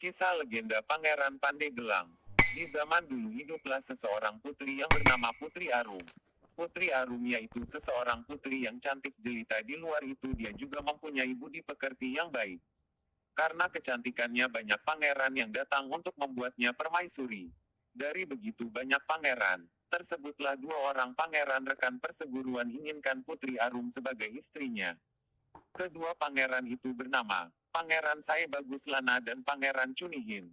Kisah legenda Pangeran Pandegelang. Di zaman dulu hiduplah seseorang putri yang bernama Putri Arum. Putri Arum yaitu seseorang putri yang cantik jelita, di luar itu dia juga mempunyai budi pekerti yang baik. Karena kecantikannya banyak pangeran yang datang untuk membuatnya permaisuri. Dari begitu banyak pangeran, tersebutlah dua orang pangeran rekan perseguruan inginkan Putri Arum sebagai istrinya. Kedua pangeran itu bernama Pangeran Saebaguslana dan Pangeran Cunihin.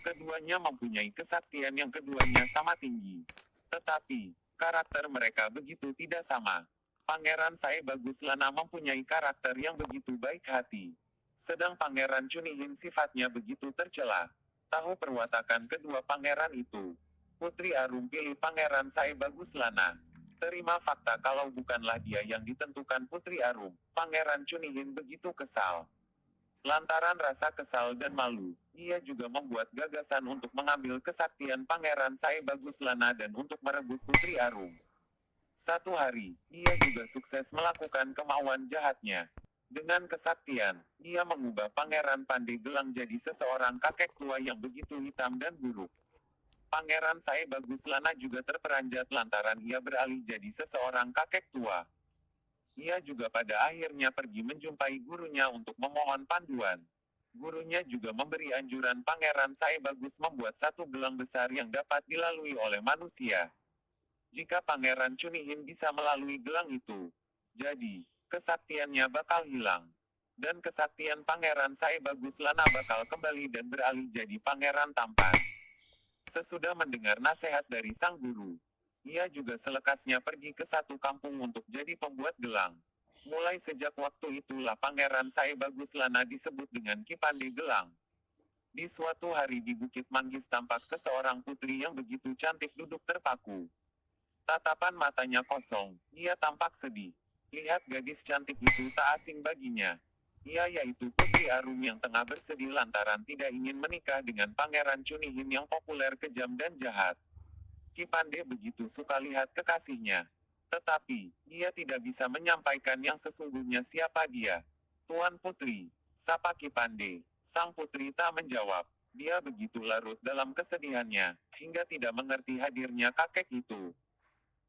Keduanya mempunyai kesaktian yang keduanya sama tinggi. Tetapi, karakter mereka begitu tidak sama. Pangeran Saebaguslana mempunyai karakter yang begitu baik hati. Sedang Pangeran Cunihin sifatnya begitu tercela. Tahu perwatakan kedua pangeran itu. Putri Arum pilih Pangeran Saebaguslana. Terima fakta kalau bukanlah dia yang ditentukan Putri Arum. Pangeran Cunihin begitu kesal. Lantaran rasa kesal dan malu, ia juga membuat gagasan untuk mengambil kesaktian Pangeran Saebaguslana dan untuk merebut Putri Arum. Satu hari, ia juga sukses melakukan kemauan jahatnya. Dengan kesaktian, ia mengubah Pangeran Pandegelang jadi seseorang kakek tua yang begitu hitam dan buruk. Pangeran Saebaguslana juga terperanjat lantaran ia beralih jadi seseorang kakek tua. Ia juga pada akhirnya pergi menjumpai gurunya untuk memohon panduan. Gurunya juga memberi anjuran Pangeran Saebagus membuat satu gelang besar yang dapat dilalui oleh manusia. Jika Pangeran Cunihin bisa melalui gelang itu, jadi, kesaktiannya bakal hilang. Dan kesaktian Pangeran Saebaguslana bakal kembali dan beralih jadi pangeran tampan. Sesudah mendengar nasihat dari sang guru, ia juga selekasnya pergi ke satu kampung untuk jadi pembuat gelang. Mulai sejak waktu itulah Pangeran Saebaguslana disebut dengan Ki Pandegelang. Di suatu hari di Bukit Manggis tampak seseorang putri yang begitu cantik duduk terpaku. Tatapan matanya kosong, ia tampak sedih. Lihat gadis cantik itu tak asing baginya. Ia yaitu Putri Arum yang tengah bersedih lantaran tidak ingin menikah dengan Pangeran Cunihin yang populer, kejam dan jahat. Ki Pande begitu suka lihat kekasihnya. Tetapi, ia tidak bisa menyampaikan yang sesungguhnya siapa dia. Tuan Putri, sapa Ki Pande. Sang putri tak menjawab. Dia begitu larut dalam kesedihannya, hingga tidak mengerti hadirnya kakek itu.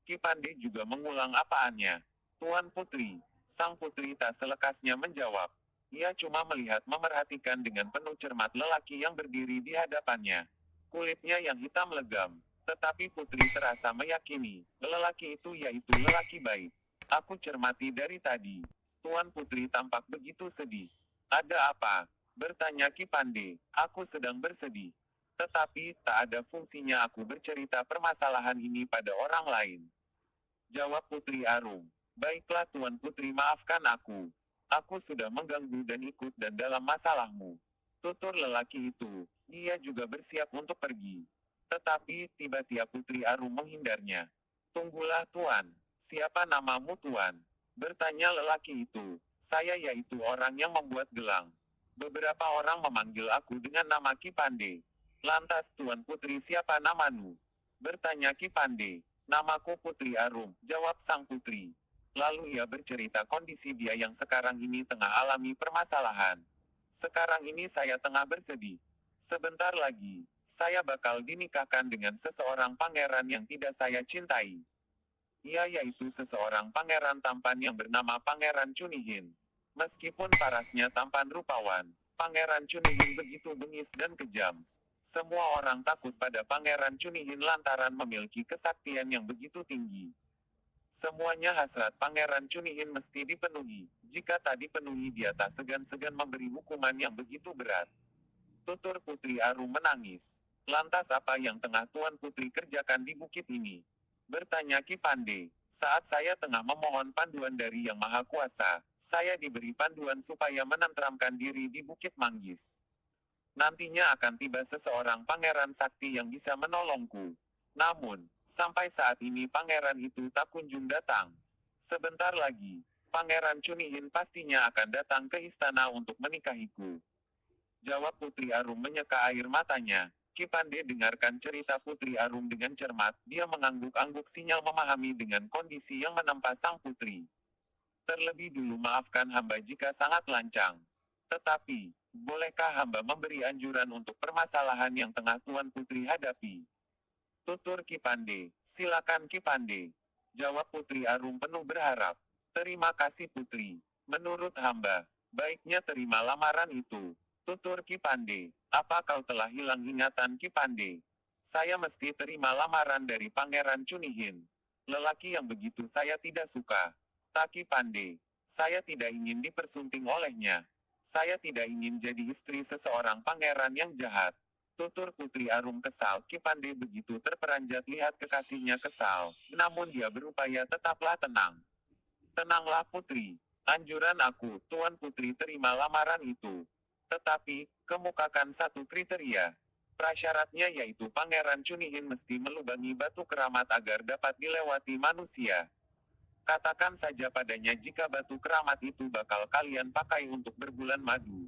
Ki Pande juga mengulang apaannya. Tuan Putri, sang putri tak selekasnya menjawab. Ia cuma melihat memerhatikan dengan penuh cermat lelaki yang berdiri di hadapannya. Kulitnya yang hitam legam. Tetapi putri terasa meyakini, lelaki itu yaitu lelaki baik. Aku cermati dari tadi. Tuan Putri tampak begitu sedih. Ada apa? Bertanya Ki Pande. Aku sedang bersedih. Tetapi, tak ada fungsinya aku bercerita permasalahan ini pada orang lain. Jawab Putri Arum. Baiklah Tuan Putri, maafkan aku. Aku sudah mengganggu dan ikut dan dalam masalahmu. Tutur lelaki itu. Dia juga bersiap untuk pergi. Tetapi, tiba-tiba Putri Arum menghindarnya. Tunggulah Tuan. Siapa namamu Tuan? Bertanya lelaki itu. Saya yaitu orang yang membuat gelang. Beberapa orang memanggil aku dengan nama Ki Pande. Lantas Tuan Putri, siapa namamu? Bertanya Ki Pande. Namaku Putri Arum, jawab sang putri. Lalu ia bercerita kondisi dia yang sekarang ini tengah alami permasalahan. Sekarang ini saya tengah bersedih. Sebentar lagi, saya bakal dinikahkan dengan seseorang pangeran yang tidak saya cintai. Ia yaitu seseorang pangeran tampan yang bernama Pangeran Cunihin. Meskipun parasnya tampan rupawan, Pangeran Cunihin begitu bengis dan kejam. Semua orang takut pada Pangeran Cunihin lantaran memiliki kesaktian yang begitu tinggi. Semuanya hasrat Pangeran Cunihin mesti dipenuhi. Jika tak dipenuhi dia tak segan-segan memberi hukuman yang begitu berat. Tutur Putri Arum menangis. Lantas apa yang tengah Tuan Putri kerjakan di bukit ini? Bertanya Ki Pande. Saat saya tengah memohon panduan dari Yang Maha Kuasa, saya diberi panduan supaya menenteramkan diri di Bukit Manggis. Nantinya akan tiba seseorang pangeran sakti yang bisa menolongku. Namun, sampai saat ini pangeran itu tak kunjung datang. Sebentar lagi, Pangeran Cunihin pastinya akan datang ke istana untuk menikahiku. Jawab Putri Arum menyeka air matanya. Ki Pande dengarkan cerita Putri Arum dengan cermat, dia mengangguk-angguk sinyal memahami dengan kondisi yang menempa sang putri. Terlebih dulu maafkan hamba jika sangat lancang. Tetapi, Bolehkah hamba memberi anjuran untuk permasalahan yang tengah Tuan Putri hadapi? Tutur Ki Pande. Silakan Ki Pande. Jawab Putri Arum penuh berharap. Terima kasih Putri. Menurut hamba, baiknya terima lamaran itu. Tutur Ki Pande. Apa kau telah hilang ingatan Ki Pande? Saya mesti terima lamaran dari Pangeran Cunihin. Lelaki yang begitu saya tidak suka. Tak Ki Pande. Saya tidak ingin dipersunting olehnya. Saya tidak ingin jadi istri seseorang pangeran yang jahat. Tutur Putri Arum kesal. Ki Pande begitu terperanjat lihat kekasihnya kesal. Namun dia berupaya tetaplah tenang. Tenanglah Putri. Anjuran aku, Tuan Putri terima lamaran itu. Tetapi, kemukakan satu kriteria. Prasyaratnya yaitu Pangeran Cunihin mesti melubangi batu keramat agar dapat dilewati manusia. Katakan saja padanya jika batu keramat itu bakal kalian pakai untuk berbulan madu.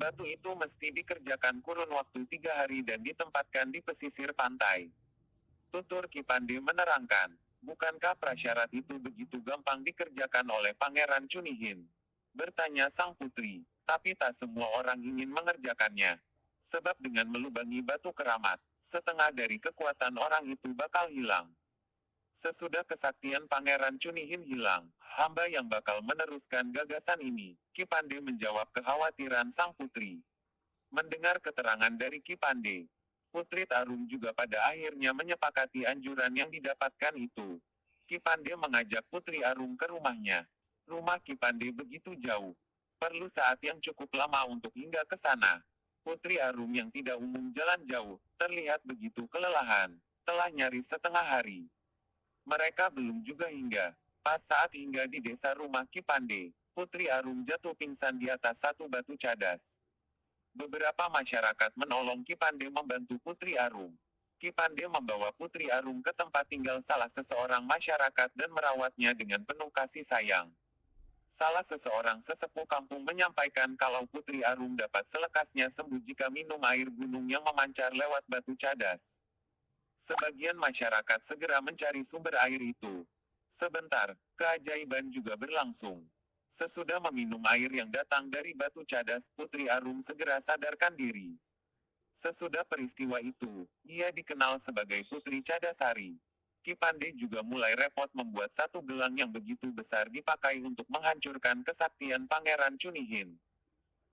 Batu itu mesti dikerjakan kurun waktu 3 hari dan ditempatkan di pesisir pantai. Tutur Ki Pande menerangkan, bukankah prasyarat itu begitu gampang dikerjakan oleh Pangeran Cunihin? Bertanya sang putri, tapi tak semua orang ingin mengerjakannya. Sebab dengan melubangi batu keramat, setengah dari kekuatan orang itu bakal hilang. Sesudah kesaktian Pangeran Cunihin hilang, hamba yang bakal meneruskan gagasan ini. Ki Pande menjawab kekhawatiran sang putri. Mendengar keterangan dari Ki Pande, Putri Tarum juga pada akhirnya menyepakati anjuran yang didapatkan itu. Ki Pande mengajak Putri Arum ke rumahnya. Rumah Ki Pande begitu jauh. Perlu saat yang cukup lama untuk hingga ke sana. Putri Arum yang tidak umum jalan jauh, terlihat begitu kelelahan. Telah nyaris setengah hari. Mereka belum juga hingga. Pas saat hingga di desa rumah Ki Pande, Putri Arum jatuh pingsan di atas satu batu cadas. Beberapa masyarakat menolong Ki Pande membantu Putri Arum. Ki Pande membawa Putri Arum ke tempat tinggal salah seseorang masyarakat dan merawatnya dengan penuh kasih sayang. Salah seseorang sesepuh kampung menyampaikan kalau Putri Arum dapat selekasnya sembuh jika minum air gunung yang memancar lewat batu cadas. Sebagian masyarakat segera mencari sumber air itu. Sebentar, keajaiban juga berlangsung. Sesudah meminum air yang datang dari batu cadas, Putri Arum segera sadarkan diri. Sesudah peristiwa itu, ia dikenal sebagai Putri Cadasari. Ki Pande juga mulai repot membuat satu gelang yang begitu besar dipakai untuk menghancurkan kesaktian Pangeran Cunihin.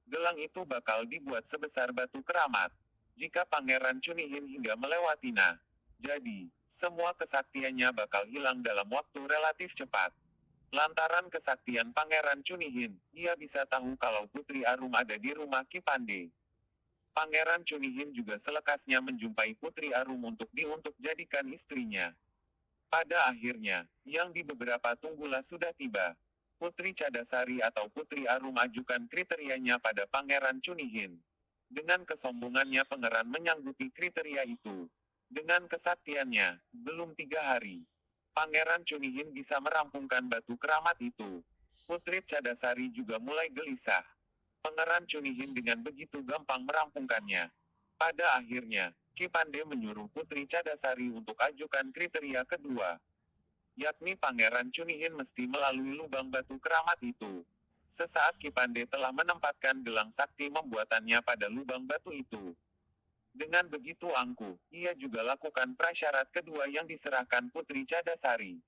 Gelang itu bakal dibuat sebesar batu keramat. Jika Pangeran Cunihin hingga melewatinya, jadi, semua kesaktiannya bakal hilang dalam waktu relatif cepat. Lantaran kesaktian Pangeran Cunihin, ia bisa tahu kalau Putri Arum ada di rumah Ki Pande. Pangeran Cunihin juga selekasnya menjumpai Putri Arum untuk jadikan istrinya. Pada akhirnya, yang di beberapa tunggulah sudah tiba. Putri Cadasari atau Putri Arum ajukan kriterianya pada Pangeran Cunihin. Dengan kesombongannya pangeran menyanggupi kriteria itu. Dengan kesaktiannya, belum 3 hari, Pangeran Cunihin bisa merampungkan batu keramat itu. Putri Cadasari juga mulai gelisah. Pangeran Cunihin dengan begitu gampang merampungkannya. Pada akhirnya, Ki Pande menyuruh Putri Cadasari untuk ajukan kriteria kedua. Yakni Pangeran Cunihin mesti melalui lubang batu keramat itu. Sesaat Ki Pande telah menempatkan gelang sakti membuatannya pada lubang batu itu. Dengan begitu angkuh, ia juga lakukan prasyarat kedua yang diserahkan Putri Cadasari.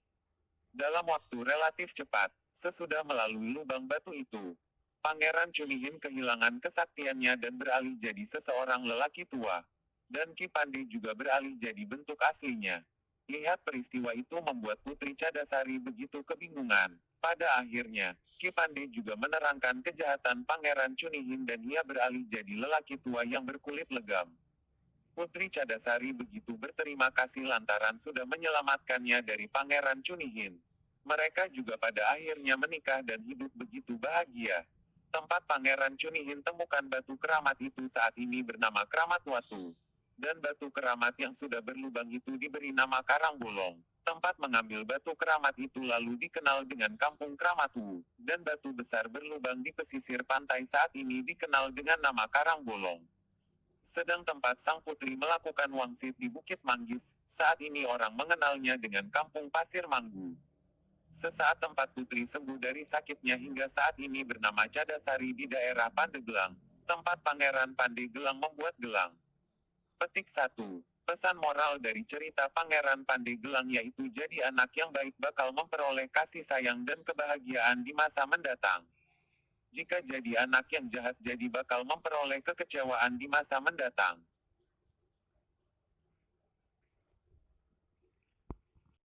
Dalam waktu relatif cepat, sesudah melalui lubang batu itu, Pangeran Cunihin kehilangan kesaktiannya dan beralih jadi seseorang lelaki tua. Dan Ki Pande juga beralih jadi bentuk aslinya. Lihat peristiwa itu membuat Putri Cadasari begitu kebingungan. Pada akhirnya, Ki Pande juga menerangkan kejahatan Pangeran Cunihin dan ia beralih jadi lelaki tua yang berkulit legam. Putri Cadasari begitu berterima kasih lantaran sudah menyelamatkannya dari Pangeran Cunihin. Mereka juga pada akhirnya menikah dan hidup begitu bahagia. Tempat Pangeran Cunihin temukan batu keramat itu saat ini bernama Keramat Watu. Dan batu keramat yang sudah berlubang itu diberi nama Karangbolong. Tempat mengambil batu keramat itu lalu dikenal dengan Kampung Kramatu. Dan batu besar berlubang di pesisir pantai saat ini dikenal dengan nama Karangbolong. Sedang tempat sang putri melakukan wangsit di Bukit Manggis, saat ini orang mengenalnya dengan Kampung Pasir Manggu. Sesaat tempat putri sembuh dari sakitnya hingga saat ini bernama Cadasari di daerah Pandeglang. Tempat Pangeran Pandeglang membuat gelang. Petik 1. Pesan moral dari cerita Pangeran Pandeglang yaitu jadi anak yang baik bakal memperoleh kasih sayang dan kebahagiaan di masa mendatang. Jika jadi anak yang jahat jadi bakal memperoleh kekecewaan di masa mendatang.